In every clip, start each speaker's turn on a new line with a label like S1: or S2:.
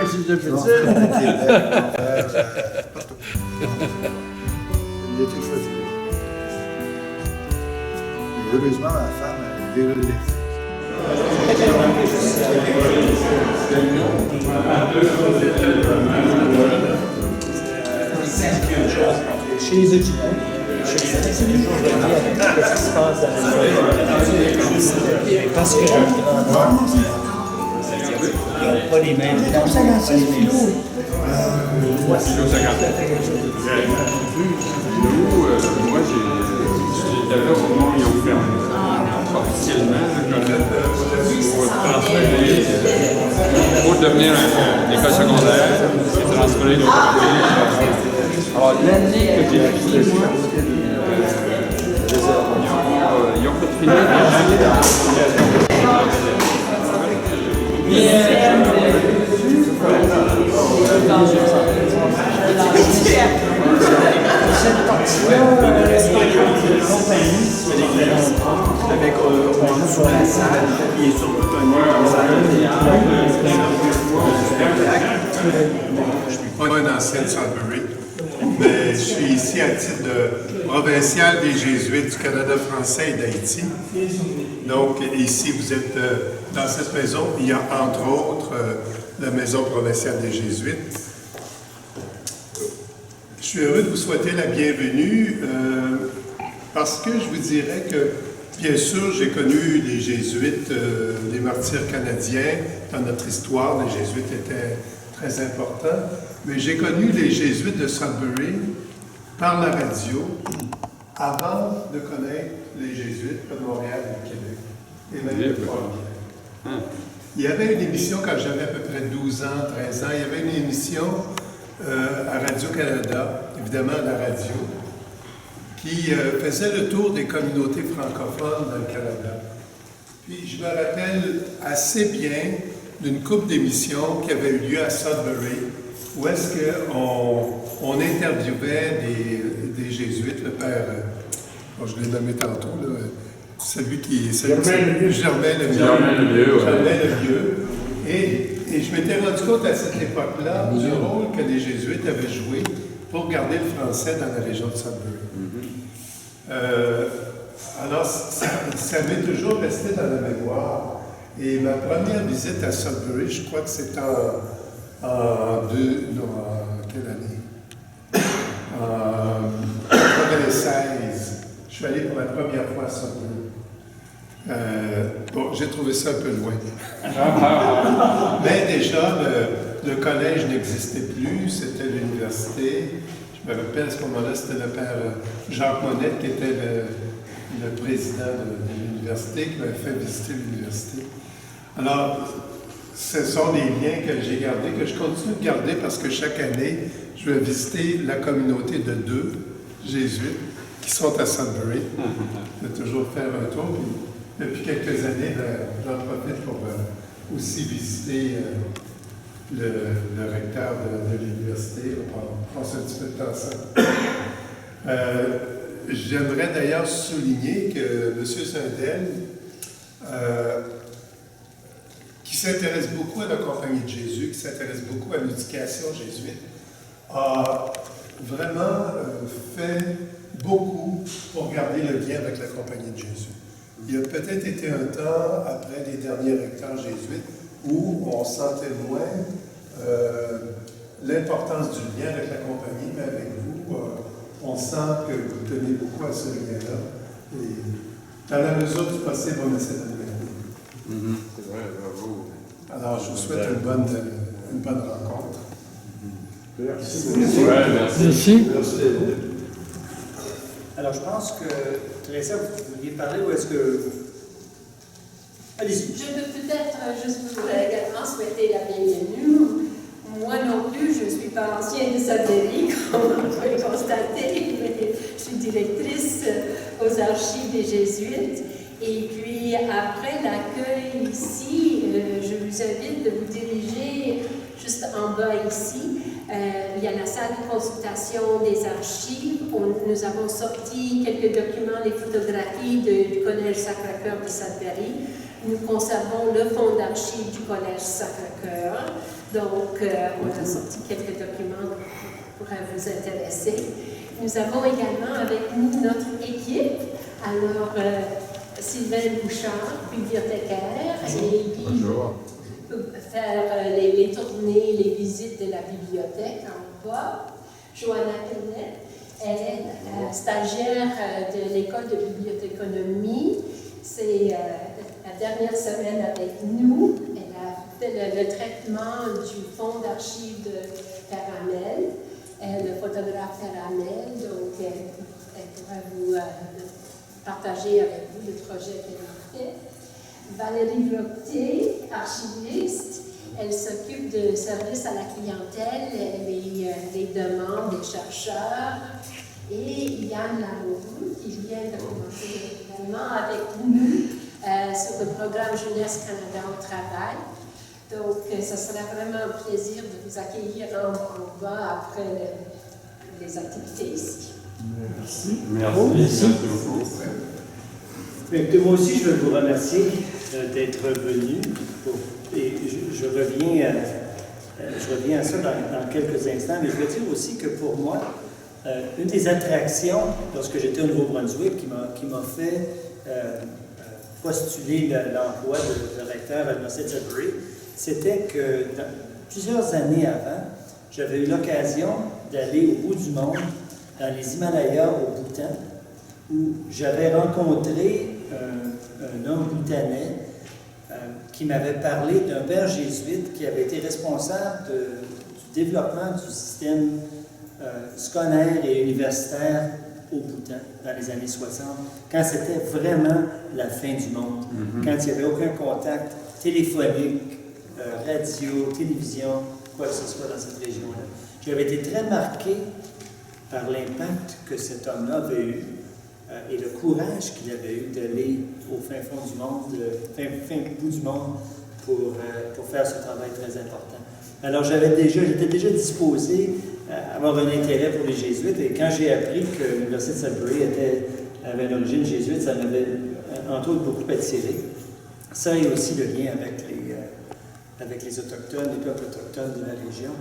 S1: si je peux dire.
S2: Il était choisi. Et heureusement, ma femme a été relève.
S3: Chez les étudiants, c'est toujours relié avec ce qui se passe dans la parce que ils n'ont pas les mêmes temps, ils n'ont pas les mêmes
S4: Moi, j'étais là au moment où ils ont fermé. Officiellement, pour devenir une école secondaire, c'est transféré de l'autre côté. Alors, l'année que j'ai fini, moi, ils ont fait finir
S3: cette partie-là,
S5: avec on joue sur la salle, et sur le
S6: Je ne suis pas un ancien de Sudbury, mais je suis ici à titre de provincial des Jésuites du Canada français et d'Haïti. Donc, ici, vous êtes dans cette maison. Il y a entre autres la maison provinciale des Jésuites. Je suis heureux de vous souhaiter la bienvenue parce que je vous dirais que, bien sûr, j'ai connu les Jésuites, les martyrs canadiens dans notre histoire. Les Jésuites étaient très importants, mais j'ai connu les Jésuites de Sudbury par la radio avant de connaître les Jésuites de Montréal et du Québec. Et même de Trois-Rivières. Il y avait une émission quand j'avais à peu près 12 ans, 13 ans, il y avait une émission à Radio-Canada, évidemment à la radio, qui faisait le tour des communautés francophones dans le Canada. Puis je me rappelle assez bien d'une couple d'émissions qui avait eu lieu à Sudbury, où est-ce qu'on interviewait des Jésuites, le père, je l'ai nommé tantôt, là, celui qui... Germain Lemieux. Et je m'étais rendu compte à cette époque-là du rôle que les Jésuites avaient joué pour garder le français dans la région de Sudbury. Alors, ça m'est toujours resté dans la mémoire. Et ma première visite à Sudbury, je crois que c'était quelle année? En 1996. Je suis allé pour la première fois à Sudbury. Bon, j'ai trouvé ça un peu loin. Mais déjà, le collège n'existait plus, c'était l'université. Je me rappelle à ce moment-là, c'était le père Jacques Monette qui était le président de l'université, qui m'avait fait visiter l'université. Alors, ce sont des liens que j'ai gardés, que je continue de garder parce que chaque année, je vais visiter la communauté de 2 Jésuites qui sont à Sudbury. Je vais toujours faire un tour. Depuis quelques années, j'en profite pour aussi visiter le recteur de l'université. On passe un petit peu de temps ensemble. J'aimerais d'ailleurs souligner que M. Sindel, qui s'intéresse beaucoup à la Compagnie de Jésus, qui s'intéresse beaucoup à l'éducation jésuite, a vraiment fait beaucoup pour garder le lien avec la Compagnie de Jésus. Il y a peut-être été un temps, après les derniers recteurs jésuites, où on sentait moins l'importance du lien avec la Compagnie, mais avec vous, on sent que vous tenez beaucoup à ce lien-là. Et dans la mesure du possible, on essaie de le garder.
S4: C'est vrai, bravo.
S6: Alors, je vous souhaite une bonne rencontre.
S4: Merci. Merci.
S5: Alors, je pense que, Teresa, vous vouliez parler ou est-ce que... Allez-y.
S7: Je peux peut-être juste vous également souhaiter la bienvenue. Moi non plus, je ne suis pas ancienne de Sudbury, comme on peut le constater, mais je suis directrice aux archives des Jésuites. Et puis, après l'accueil ici, je vous invite de vous diriger juste en bas ici. Il y a la salle de consultation des archives. Nous avons sorti quelques documents, les photographies du Collège Sacré-Cœur de Sudbury. Nous conservons le fonds d'archives du Collège Sacré-Cœur. Donc, on a sorti quelques documents qui pourraient vous intéresser. Nous avons également avec nous notre équipe. Alors, Sylvain Bouchard, bibliothécaire, et Guy faire les tournées, les visites de la bibliothèque en bas. Johanna Pennet, elle est stagiaire de l'école de bibliothéconomie. C'est la dernière semaine avec nous. Elle a fait le traitement du fonds d'archives de Caramel, le photographe Caramel, donc elle pourra vous partager avec vous le projet qu'elle a fait. Valérie Bloquet, archiviste, elle s'occupe de service à la clientèle, les demandes des chercheurs. Et Yann Lamoureux, qui vient de commencer également avec nous sur le programme Jeunesse Canada au travail. Donc, ce sera vraiment un plaisir de vous accueillir en bas après les activités ici.
S5: Merci.
S3: Merci beaucoup. Moi aussi, je veux vous remercier d'être venu. Et je reviens à ça dans quelques instants, mais je veux dire aussi que pour moi, une des attractions, lorsque j'étais au Nouveau-Brunswick, qui m'a fait postuler l'emploi de recteur à l'Université de Sudbury, c'était que plusieurs années avant, j'avais eu l'occasion d'aller au bout du monde, dans les Himalayas au Bhoutan, où j'avais rencontré un homme bhoutanais qui m'avait parlé d'un père jésuite qui avait été responsable du développement du système scolaire et universitaire au Bhoutan dans les années 60, quand c'était vraiment la fin du monde, quand il n'y avait aucun contact téléphonique, radio, télévision, quoi que ce soit dans cette région-là. J'avais été très marqué par l'impact que cet homme-là avait eu et le courage qu'il avait eu d'aller au fin fond du monde, fin bout du monde pour faire ce travail très important. Alors j'étais déjà disposé à avoir un intérêt pour les jésuites et quand j'ai appris que l'Université de Sudbury avait une origine jésuite, ça m'avait entre autres beaucoup attiré. Ça et aussi le lien avec les Autochtones, les peuples autochtones de la région.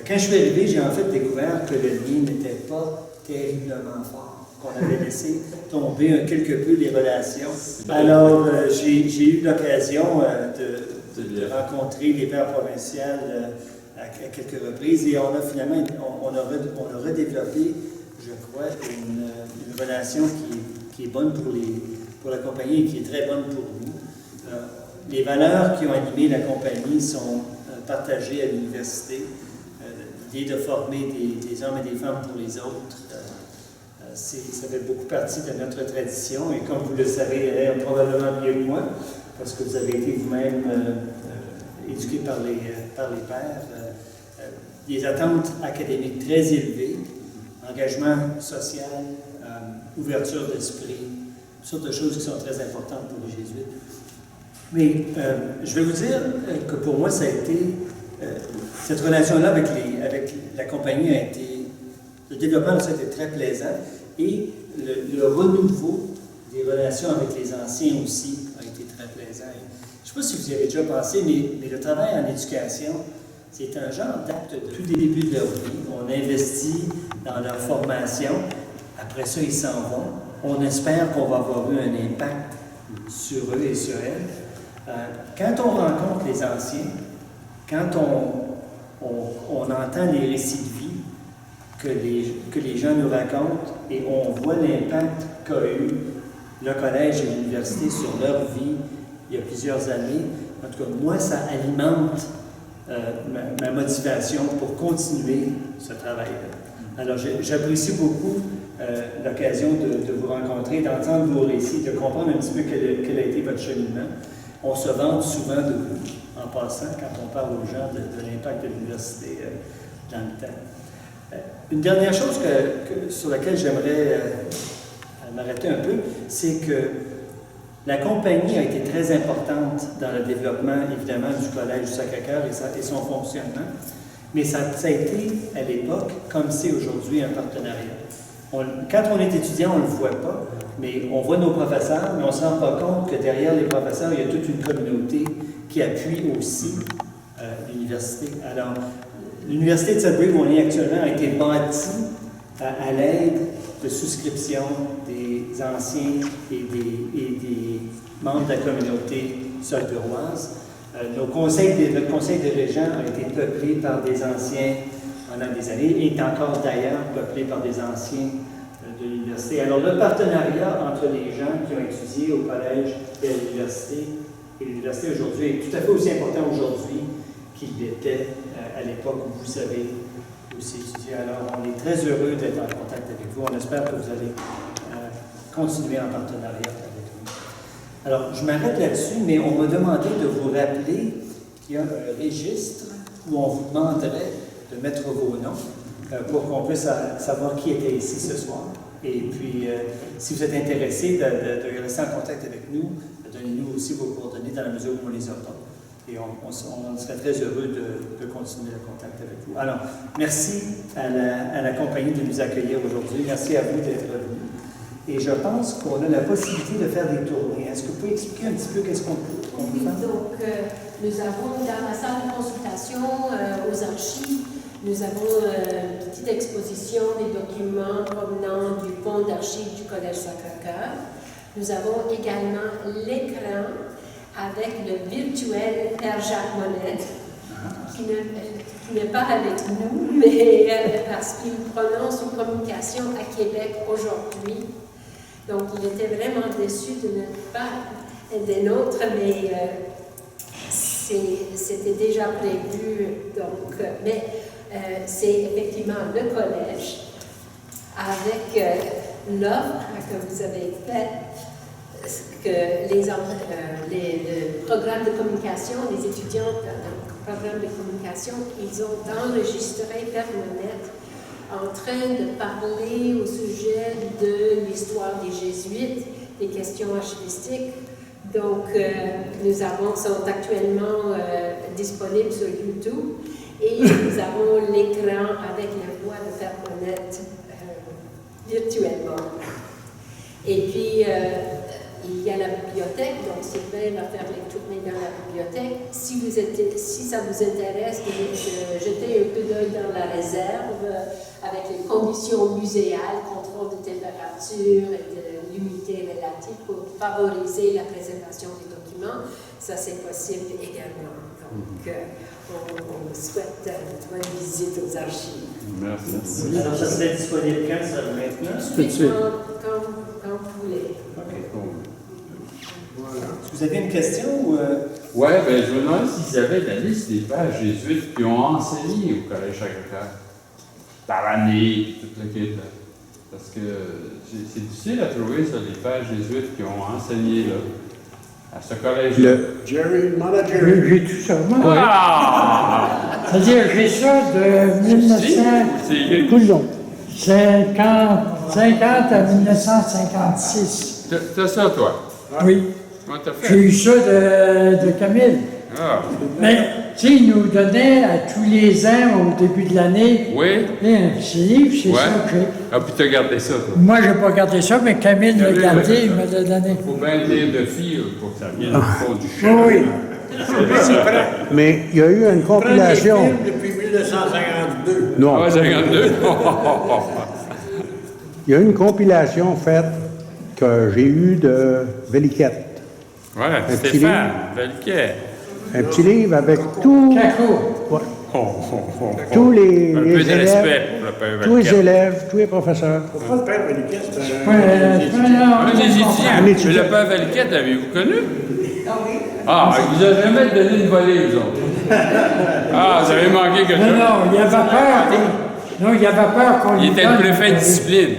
S3: Quand je suis arrivé, j'ai en fait découvert que le lien n'était pas terriblement fort, qu'on avait laissé tomber quelque peu les relations. Alors, j'ai eu l'occasion de rencontrer les pères provinciales à quelques reprises et on a redéveloppé, je crois, une relation qui est bonne pour la compagnie et qui est très bonne pour nous. Les valeurs qui ont animé la compagnie sont partagées à l'université. L'idée de former des hommes et des femmes pour les autres, ça fait beaucoup partie de notre tradition. Et comme vous le savez, probablement mieux que moi, parce que vous avez été vous-même éduqués par les pères, des attentes académiques très élevées, engagement social, ouverture d'esprit, toutes sortes de choses qui sont très importantes pour les jésuites. Mais je vais vous dire que pour moi, ça a été, cette relation-là avec la compagnie a été, le développement de ça a été très plaisant et le renouveau des relations avec les anciens aussi a été très plaisant. Je ne sais pas si vous y avez déjà pensé, mais le travail en éducation, c'est un genre d'acte de tout début de leur vie. On investit dans leur formation, après ça, ils s'en vont. On espère qu'on va avoir eu un impact sur eux et sur elles. Quand on rencontre les anciens, quand on entend les récits de vie que les gens nous racontent et on voit l'impact qu'a eu le collège et l'université sur leur vie il y a plusieurs années, en tout cas, moi, ça alimente ma motivation pour continuer ce travail-là. Alors, j'apprécie beaucoup l'occasion de vous rencontrer, d'entendre vos récits, de comprendre un petit peu quel a été votre cheminement. On se vante souvent de vous, en passant, quand on parle aux gens de l'impact de l'université dans le temps. Une dernière chose sur laquelle j'aimerais m'arrêter un peu, c'est que la compagnie a été très importante dans le développement, évidemment, du Collège du Sacré-Cœur et son fonctionnement, mais ça a été, à l'époque, comme c'est aujourd'hui, un partenariat. Quand on est étudiant, on ne le voit pas, mais on voit nos professeurs, mais on ne se rend pas compte que derrière les professeurs, il y a toute une communauté qui appuie aussi l'université. l'université. Alors, l'université de Sudbury, où on est actuellement, a été bâtie à l'aide de souscription des anciens et des membres de la communauté sudburoise. Notre conseil de régents a été peuplé par des anciens pendant des années et est encore d'ailleurs peuplé par des anciens de l'université. Alors, le partenariat entre les gens qui ont étudié au collège et à l'université aujourd'hui est tout à fait aussi important aujourd'hui qu'il l'était à l'époque où vous avez aussi étudié. Alors, on est très heureux d'être en contact avec vous. On espère que vous allez continuer en partenariat avec nous. Alors, je m'arrête là-dessus, mais on m'a demandé de vous rappeler qu'il y a un registre où on vous demanderait de mettre vos noms pour qu'on puisse savoir qui était ici ce soir. Et puis, si vous êtes intéressé de rester en contact avec nous, donnez-nous aussi vos coordonnées dans la mesure où on les obtient. Et on serait très heureux de continuer le contact avec vous. Alors, merci à la compagnie de nous accueillir aujourd'hui. Merci à vous d'être venus. Et je pense qu'on a la possibilité de faire des tournées. Est-ce que vous pouvez expliquer un petit peu qu'est-ce qu'on peut faire?
S7: Oui, donc nous avons dans la salle de consultation aux archives, nous avons une petite exposition des documents provenant du pont d'archives du Collège Sacré-Cœur. Nous avons également l'écran avec le virtuel Père Jacques Monette, qui n'est pas avec nous, mais parce qu'il prononce une communication à Québec aujourd'hui. Donc, il était vraiment déçu de ne pas être des nôtres, mais c'était déjà prévu. Donc, mais c'est effectivement le collège avec l'offre que vous avez faite, que le programme de communication, les étudiants dans le programme de communication, ils ont enregistré Père Monette en train de parler au sujet de l'histoire des Jésuites, des questions archivistiques. Donc, nous sont actuellement disponibles sur YouTube et nous avons l'écran avec la voix de Père Monette virtuellement. Et puis, il y a la bibliothèque, donc Sylvain va faire les tournées dans la bibliothèque. Si ça vous intéresse de jeter un peu d'œil dans la réserve, avec les conditions muséales, contrôle de température et de l'humidité relative pour favoriser la préservation des documents, ça c'est possible également. Donc, on souhaite une bonne visite aux archives.
S4: Merci.
S3: Alors, ça serait disponible quand? Ça va maintenant?
S7: Quand vous voulez.
S3: OK. Voilà. Vous avez une question ou...
S4: Oui, bien, je me demandais s'ils avaient la liste des pères jésuites qui ont enseigné au Collège Sacré-Cœur par année, toute la kit. Parce que c'est difficile à trouver, ça, les pères jésuites qui ont enseigné là, à ce collège-là.
S5: Jerry, demande à Jerry.
S1: J'ai tout ça, moi.
S4: Ah!
S1: C'est-à-dire, j'ai ça de 1950 à 1956.
S4: T'as ça, toi?
S1: Oui.
S4: Comment t'as fait?
S1: J'ai eu ça de Camille.
S4: Ah!
S1: Mais, tu sais, il nous donnait à tous les ans, au début de l'année,
S4: Oui?
S1: un petit livre, c'est
S4: Ouais.
S1: ça que j'ai.
S4: Ah, puis t'as gardé ça, toi?
S1: Moi, j'ai pas gardé ça, mais Camille l'a
S4: Camille,
S1: gardé,
S4: ouais.
S1: il me l'a donné.
S4: Faut bien lire de filles pour que ça vienne du fond du champ.
S1: Oui,
S8: Mais il y a eu une compilation.
S5: Film depuis 1952.
S8: Non,
S4: Ah, 52?
S8: il y a eu une compilation faite que j'ai eue de Véliquette.
S4: Voilà,
S8: petit
S4: Stéphane, Velquet.
S8: Un petit livre avec tous
S1: Caco.
S8: tous les
S4: Un peu de
S8: élèves,
S4: respect pour le père
S8: tous les
S4: Velquet.
S8: élèves, tous les professeurs.
S5: Pourquoi le père Véliquet, c'est
S4: Un des étudiants.
S8: Un
S4: Mais
S8: étudiant.
S4: le père Velquet, l'avez-vous connu? Ah, il vous a jamais donné une volée, vous autres. Ah, vous avez manqué quelque
S1: Non,
S4: chose.
S1: non, il avait peur. Non, il avait peur qu'on lui
S4: Il était le
S1: donne.
S4: préfet de discipline.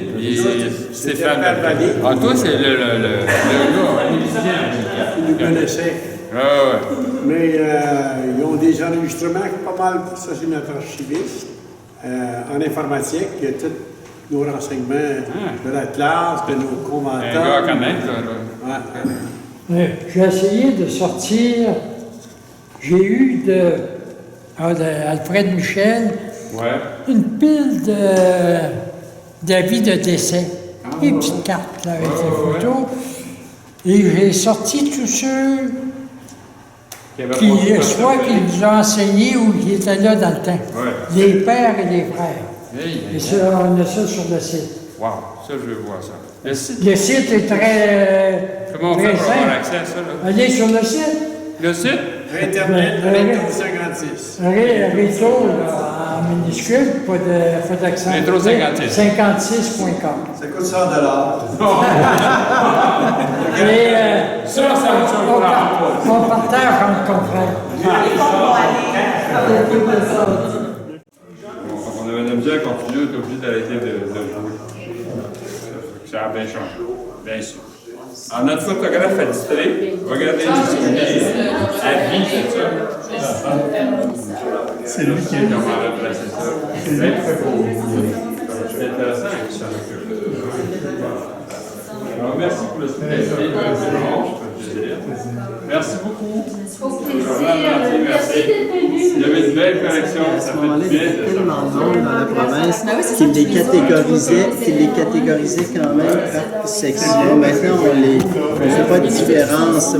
S4: Stéphane Velquet. Ah, toi, c'est le gars, un étudiant.
S5: Ils nous connaissaient.
S4: Ah, ouais.
S5: Mais ils ont des enregistrements pas mal, ça c'est notre archiviste, en informatique, il y a tous nos renseignements de la classe, de nos conventeurs.
S4: Un gars à connaître, là.
S5: Ouais.
S1: J'ai essayé de sortir. J'ai eu de Alfred Michel
S4: Ouais.
S1: une pile d'avis de décès. Des petites cartes là, avec des photos. Et j'ai sorti tous ceux soit qu'il nous a enseigné ou qui était là dans le temps.
S4: Ouais.
S1: Les pères et les frères.
S4: Hey,
S1: Et ça, on a ça sur le site.
S4: wow, ça, je veux voir ça. Le site,
S1: Le site est très,
S4: comment on fait
S1: très
S4: pour avoir
S1: simple.
S4: accès à ça, là?
S1: Allez sur le site.
S4: Le site?
S5: Internet,
S1: Ouais.
S5: Rétro 56.
S1: Rétro, là, en minuscule, pas d'accent.
S4: Rétro 56.
S1: 56.com.
S2: Ça coûte 100 $.
S1: Et
S4: Ça me surprend pas.
S1: on partage entre confrères.
S4: On avait de la misère à continuer, on était obligé d'arrêter de jouer. Ça a bien changé, bien sûr. Alors, notre photographe attitré, regardez ici, à vie, c'est ça.
S6: C'est lui qui est
S4: Comment remplacer ça? C'est très beau. C'est intéressant avec ça. Alors, merci pour le soutien. Merci beaucoup.
S7: Au plaisir. Merci d'être venu.
S4: Il y avait une belle collection,
S9: À
S4: ça
S9: ce
S4: fait
S9: moment-là,
S4: du
S9: il y
S4: bien
S9: avait
S4: de
S9: tellement de monde dans la province
S7: c'est
S9: qu'il
S7: ça,
S9: les
S7: tu les as,
S9: catégorisait quand même par section. Maintenant, on ne fait pas de différence.